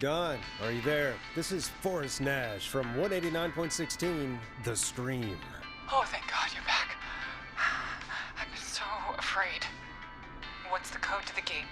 Don, are you there? This is Forrest Nash from 189.16, The Stream. Oh, thank God you're back. I've been so afraid. What's the code to the gate?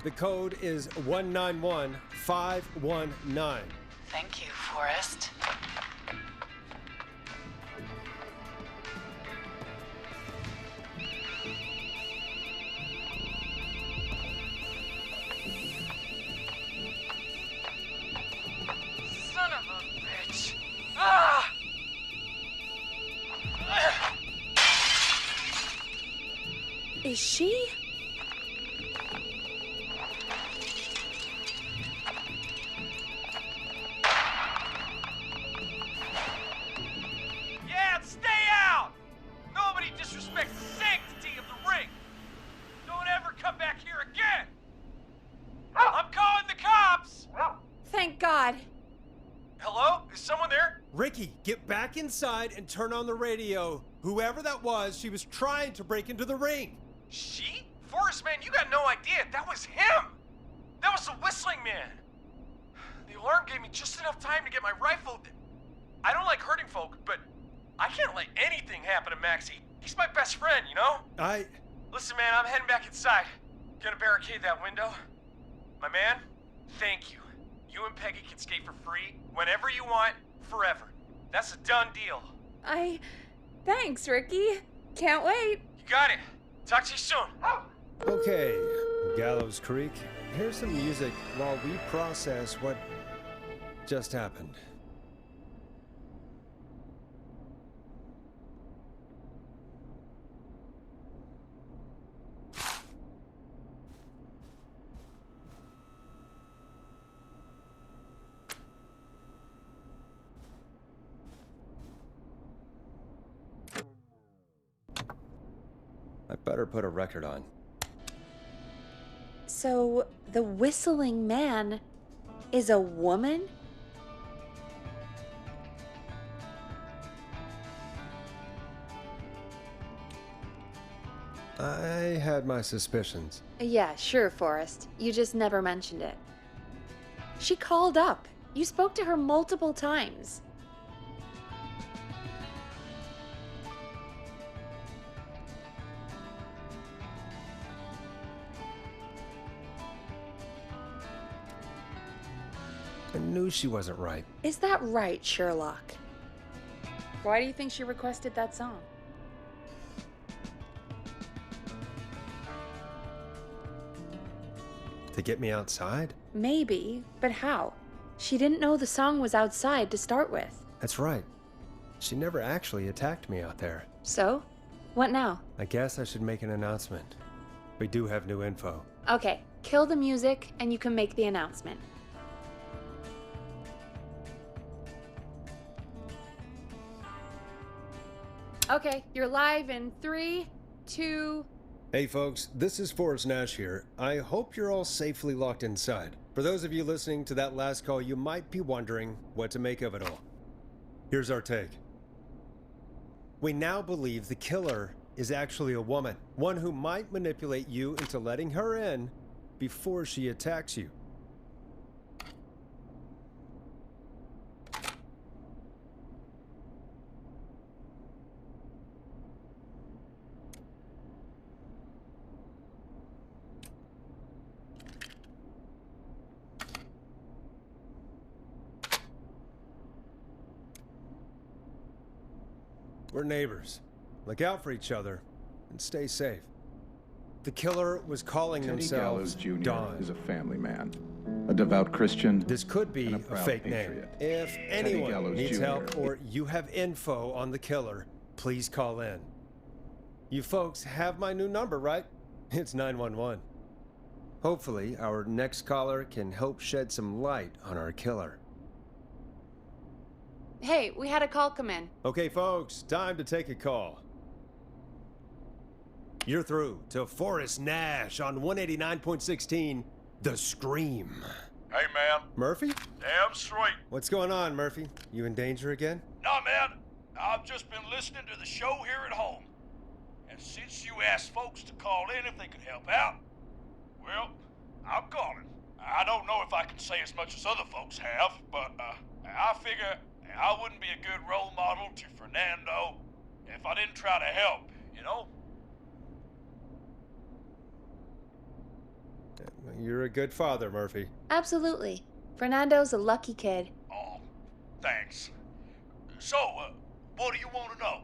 The code is 191519. Thank you, Forrest. Son of a bitch. Ah! Is she? Thank God. Hello? Is someone there? Ricky, get back inside and turn on the radio. Whoever that was, she was trying to break into the ring. She? Forrest, man, you got no idea. That was him. That was the whistling man. The alarm gave me just enough time to get my rifle. I don't like hurting folk, but I can't let anything happen to Maxie. He's my best friend, you know? Listen, man, I'm heading back inside. Gonna barricade that window. My man, thank you. You and Peggy can skate for free whenever you want, forever. That's a done deal. Thanks, Ricky. Can't wait. You got it. Talk to you soon. Okay, Gallows Creek, here's some music while we process what just happened. I better put a record on. So, the whistling man is a woman? I had my suspicions. Yeah, sure, Forrest. You just never mentioned it. She called up. You spoke to her multiple times. I knew she wasn't right. Is that right, Sherlock? Why do you think she requested that song? To get me outside? Maybe, but how? She didn't know the song was outside to start with. That's right. She never actually attacked me out there. So? What now? I guess I should make an announcement. We do have new info. Okay, kill the music and you can make the announcement. Okay, you're live in 3, 2... Hey folks, this is Forrest Nash here. I hope you're all safely locked inside. For those of you listening to that last call, you might be wondering what to make of it all. Here's our take. We now believe the killer is actually a woman, one who might manipulate you into letting her in before she attacks you. We're neighbors. Look out for each other and stay safe. The killer was calling Teddy themselves Gallows Jr. Don. is a family man, a devout Christian. This could be and a a proud fake patriot. name. If anyone Gallows needs Jr. help or you have info on the killer, please call in. You folks have my new number, right? It's 911. Hopefully, our next caller can help shed some light on our killer. Hey, we had a call come in. Okay, folks, time to take a call. You're through to Forrest Nash on 189.16, The Scream. Hey, man. Murphy? Damn straight. What's going on, Murphy? You in danger again? Nah, man. I've just been listening to the show here at home. And since you asked folks to call in if they could help out, well, I'm calling. I don't know if I can say as much as other folks have, but I figure I wouldn't be a good role model to Fernando if I didn't try to help, you know? You're a good father, Murphy. Absolutely. Fernando's a lucky kid. Oh, thanks. So, what do you want to know?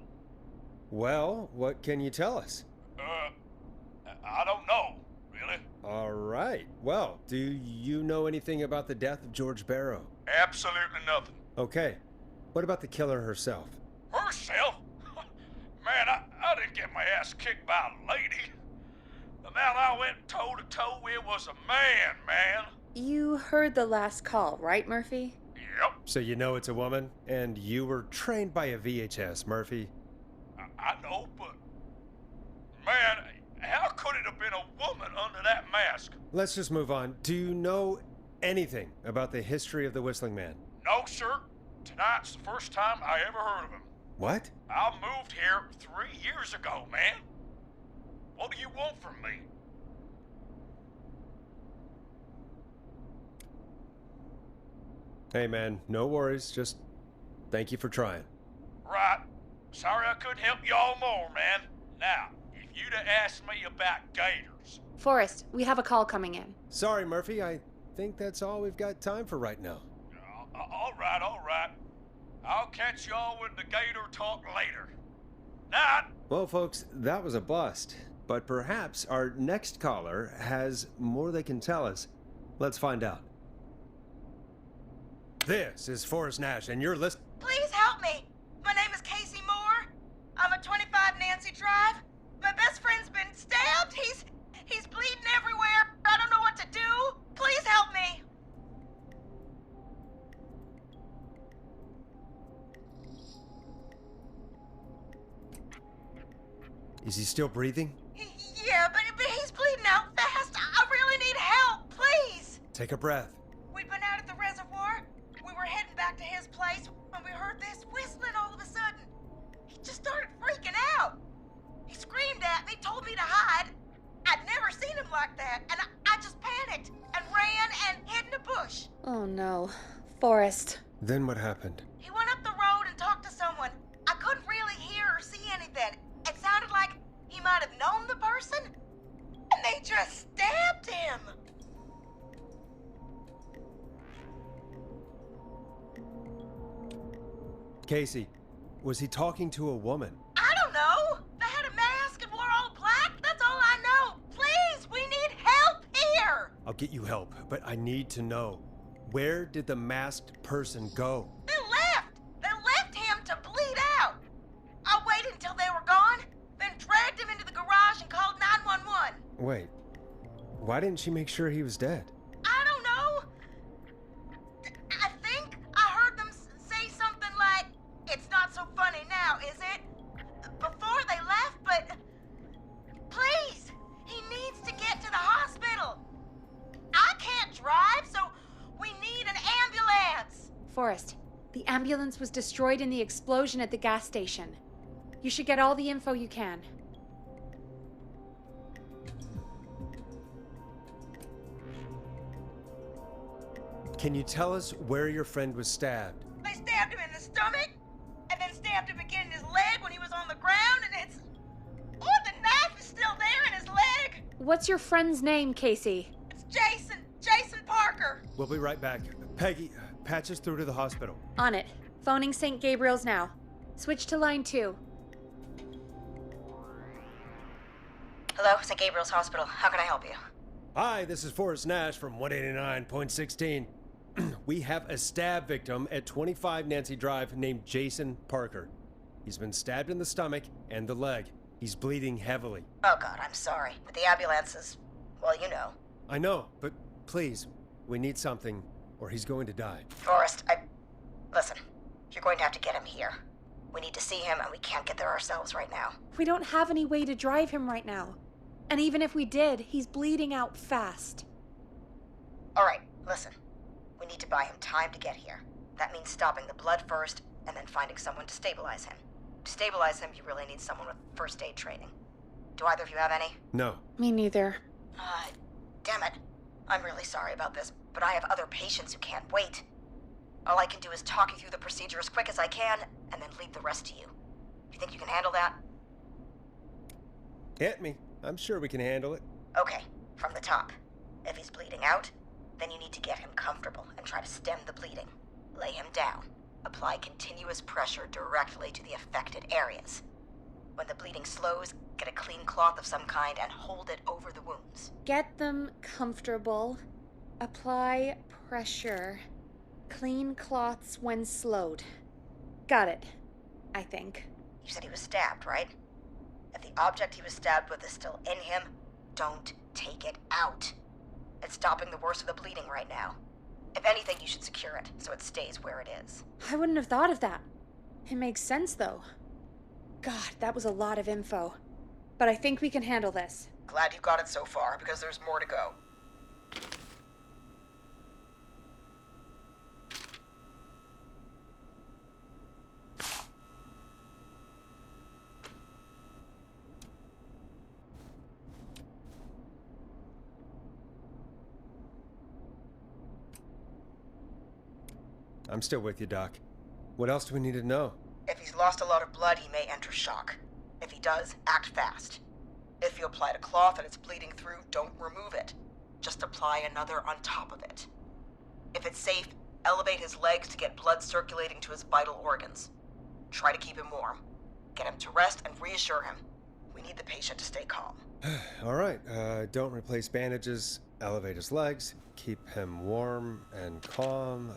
Well, what can you tell us? I don't know, really. All right. Well, do you know anything about the death of George Barrow? Absolutely nothing. Okay. What about the killer herself? Herself? Man, I didn't get my ass kicked by a lady. The man I went toe-to-toe with was a man. You heard the last call, right, Murphy? Yep, So you know it's a woman, and you were trained by a VHS, Murphy. I know, but... Man, how could it have been a woman under that mask? Let's just move on. Do you know anything about the history of the Whistling Man? No, sir. Tonight's the first time I ever heard of him. What? I moved here 3 years ago, man. What do you want from me? Hey, man, no worries. Just thank you for trying. Right. Sorry I couldn't help you all more, man. Now, if you'd have asked me about gators... Forrest, we have a call coming in. Sorry, Murphy. I think that's all we've got time for right now. All right. I'll catch y'all with the gator talk later. Night. Well, folks, that was a bust. But perhaps our next caller has more they can tell us. Let's find out. This is Forrest Nash, and you're listening. Please help me. My name is Casey Moore. I'm at 25 Nancy Drive. My best friend's been stabbed. He's bleeding everywhere. I don't know what to do. Please help me. Is he still breathing? Yeah, but he's bleeding out fast. I really need help. Please. Take a breath. We'd been out at the reservoir. We were heading back to his place when we heard this whistling all of a sudden. He just started freaking out. He screamed at me, told me to hide. I'd never seen him like that, and I just panicked and ran and hid in a bush. Oh no. Forrest. Then what happened? He went up the road and talked to someone. I couldn't really hear or see anything. It sounded like he might have known the person, and they just stabbed him. Casey, was he talking to a woman? I don't know. They had a mask and wore all black. That's all I know. Please, we need help here. I'll get you help, but I need to know. Where did the masked person go? They left. They left him to bleed out. I waited until they were gone, then dragged him into the garage and called 911. Wait, why didn't she make sure he was dead? I don't know. I think I heard them say something like, "It's not so funny now, is it?" before they left, but please, he needs to get to the hospital. I can't drive, so we need an ambulance. Forrest, the ambulance was destroyed in the explosion at the gas station. You should get all the info you can. Can you tell us where your friend was stabbed? They stabbed him in the stomach, and then stabbed him again in his leg when he was on the ground, and it's... Oh, the knife is still there in his leg! What's your friend's name, Casey? It's Jason Parker. We'll be right back. Peggy, patch us through to the hospital. On it. Phoning St. Gabriel's now. Switch to line 2. Hello, St. Gabriel's Hospital. How can I help you? Hi, this is Forrest Nash from 189.16. We have a stab victim at 25 Nancy Drive named Jason Parker. He's been stabbed in the stomach and the leg. He's bleeding heavily. Oh, God, I'm sorry. But the ambulance is... well, you know. I know, but please, we need something, or he's going to die. Forrest, Listen, you're going to have to get him here. We need to see him, and we can't get there ourselves right now. We don't have any way to drive him right now. And even if we did, he's bleeding out fast. All right, listen. We need to buy him time to get here. That means stopping the blood first, and then finding someone to stabilize him. To stabilize him, you really need someone with first aid training. Do either of you have any? No. Me neither. Damn it. I'm really sorry about this, but I have other patients who can't wait. All I can do is talk you through the procedure as quick as I can, and then leave the rest to you. You think you can handle that? Hit me. I'm sure we can handle it. Okay, from the top. If he's bleeding out, then you need to get him comfortable and try to stem the bleeding. Lay him down. Apply continuous pressure directly to the affected areas. When the bleeding slows, get a clean cloth of some kind and hold it over the wounds. Get them comfortable. Apply pressure. Clean cloths when slowed. Got it, I think. You said he was stabbed, right? If the object he was stabbed with is still in him, don't take it out. It's stopping the worst of the bleeding right now. If anything, you should secure it so it stays where it is. I wouldn't have thought of that. It makes sense, though. God, that was a lot of info. But I think we can handle this. Glad you got it so far, because there's more to go. I'm still with you, Doc. What else do we need to know? If he's lost a lot of blood, he may enter shock. If he does, act fast. If you applied a cloth and it's bleeding through, don't remove it. Just apply another on top of it. If it's safe, elevate his legs to get blood circulating to his vital organs. Try to keep him warm. Get him to rest and reassure him. We need the patient to stay calm. All right, don't replace bandages, elevate his legs, keep him warm and calm.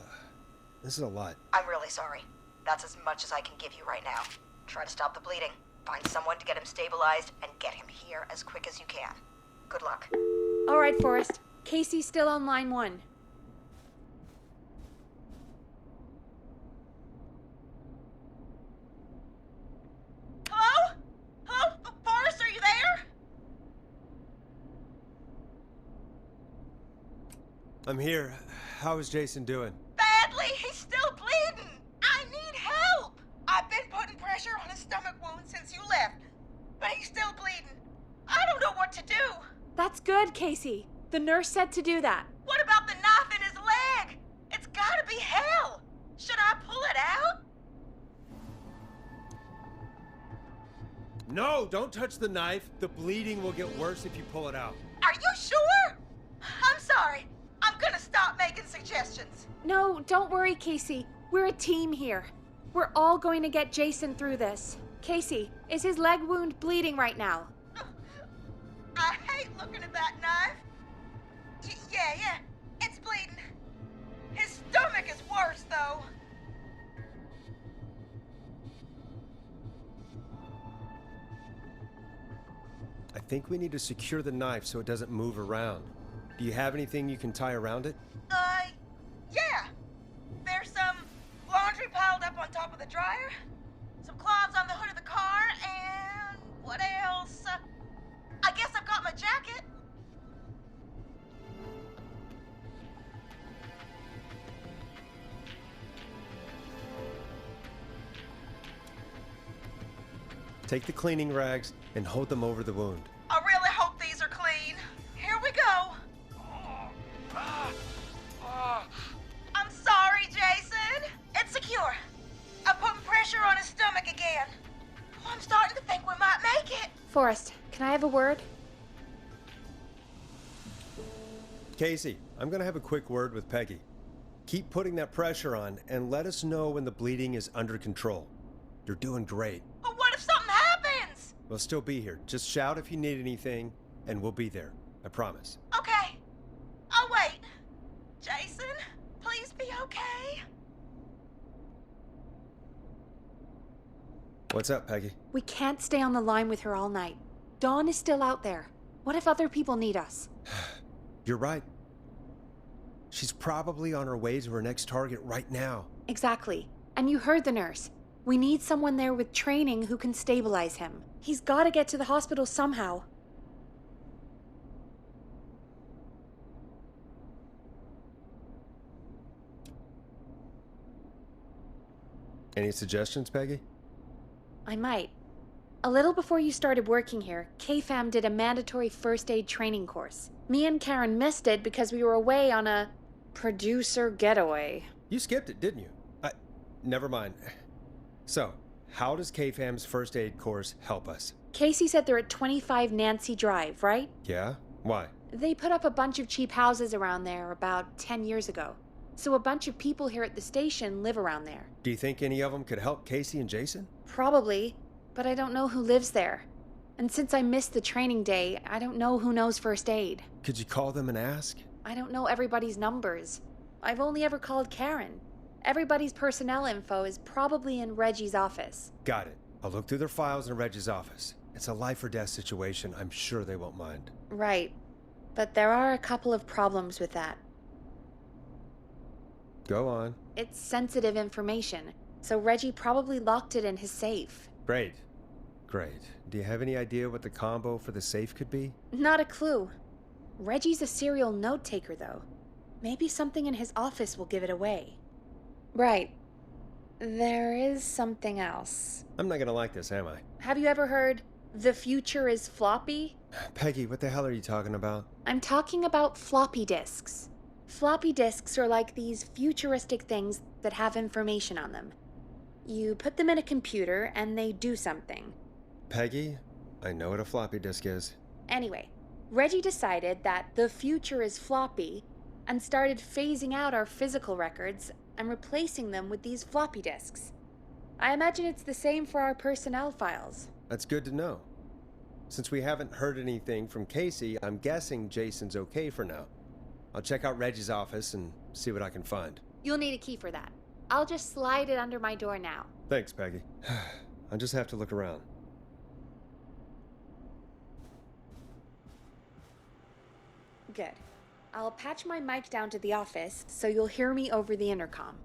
This is a lot. I'm really sorry. That's as much as I can give you right now. Try to stop the bleeding. Find someone to get him stabilized and get him here as quick as you can. Good luck. All right, Forrest. Casey's still on line 1. Hello? Hello? Forrest, are you there? I'm here. How is Jason doing? Badly. He's still bleeding. I need help. I've been putting pressure on his stomach wound since you left, but he's still bleeding. I don't know what to do. That's good, Casey. The nurse said to do that. What about the knife in his leg? It's gotta be hell. Should I pull it out? No, don't touch the knife. The bleeding will get worse if you pull it out. Are you sure? I'm sorry. I'm gonna stop making suggestions. No, don't worry, Casey. We're a team here. We're all going to get Jason through this. Casey, is his leg wound bleeding right now? I hate looking at that knife. Yeah, it's bleeding. His stomach is worse, though. I think we need to secure the knife so it doesn't move around. Do you have anything you can tie around it? Yeah. There's some laundry piled up on top of the dryer, some cloths on the hood of the car, and what else? I guess I've got my jacket. Take the cleaning rags and hold them over the wound. I really hope these are clean. Here we go. I'm sorry, Jason. It's secure. I'm putting pressure on his stomach again. Oh, I'm starting to think we might make it. Forrest, can I have a word? Casey, I'm gonna have a quick word with Peggy. Keep putting that pressure on and let us know when the bleeding is under control. You're doing great. But what if something happens? We'll still be here. Just shout if you need anything, and we'll be there. I promise. Okay. I'll wait. Jason, please be okay. What's up, Peggy? We can't stay on the line with her all night. Dawn is still out there. What if other people need us? You're right. She's probably on her way to her next target right now. Exactly. And you heard the nurse. We need someone there with training who can stabilize him. He's gotta get to the hospital somehow. Any suggestions, Peggy? I might. A little before you started working here, KFAM did a mandatory first aid training course. Me and Karen missed it because we were away on a producer getaway. You skipped it, didn't you? Never mind. So, how does KFAM's first aid course help us? Casey said they're at 25 Nancy Drive, right? Yeah? Why? They put up a bunch of cheap houses around there about 10 years ago. So a bunch of people here at the station live around there. Do you think any of them could help Casey and Jason? Probably, but I don't know who lives there. And since I missed the training day, I don't know who knows first aid. Could you call them and ask? I don't know everybody's numbers. I've only ever called Karen. Everybody's personnel info is probably in Reggie's office. Got it. I'll look through their files in Reggie's office. It's a life or death situation. I'm sure they won't mind. Right. But there are a couple of problems with that. Go on. It's sensitive information, so Reggie probably locked it in his safe. Great. Great. Do you have any idea what the combo for the safe could be? Not a clue. Reggie's a serial note taker, though. Maybe something in his office will give it away. Right. There is something else. I'm not gonna like this, am I? Have you ever heard, "The future is floppy"? Peggy, what the hell are you talking about? I'm talking about floppy disks. Floppy disks are like these futuristic things that have information on them. You put them in a computer and they do something. Peggy, I know what a floppy disk is. Anyway, Reggie decided that the future is floppy and started phasing out our physical records and replacing them with these floppy disks. I imagine it's the same for our personnel files. That's good to know. Since we haven't heard anything from Casey, I'm guessing Jason's okay for now. I'll check out Reggie's office and see what I can find. You'll need a key for that. I'll just slide it under my door now. Thanks, Peggy. I'll just have to look around. Good. I'll patch my mic down to the office so you'll hear me over the intercom.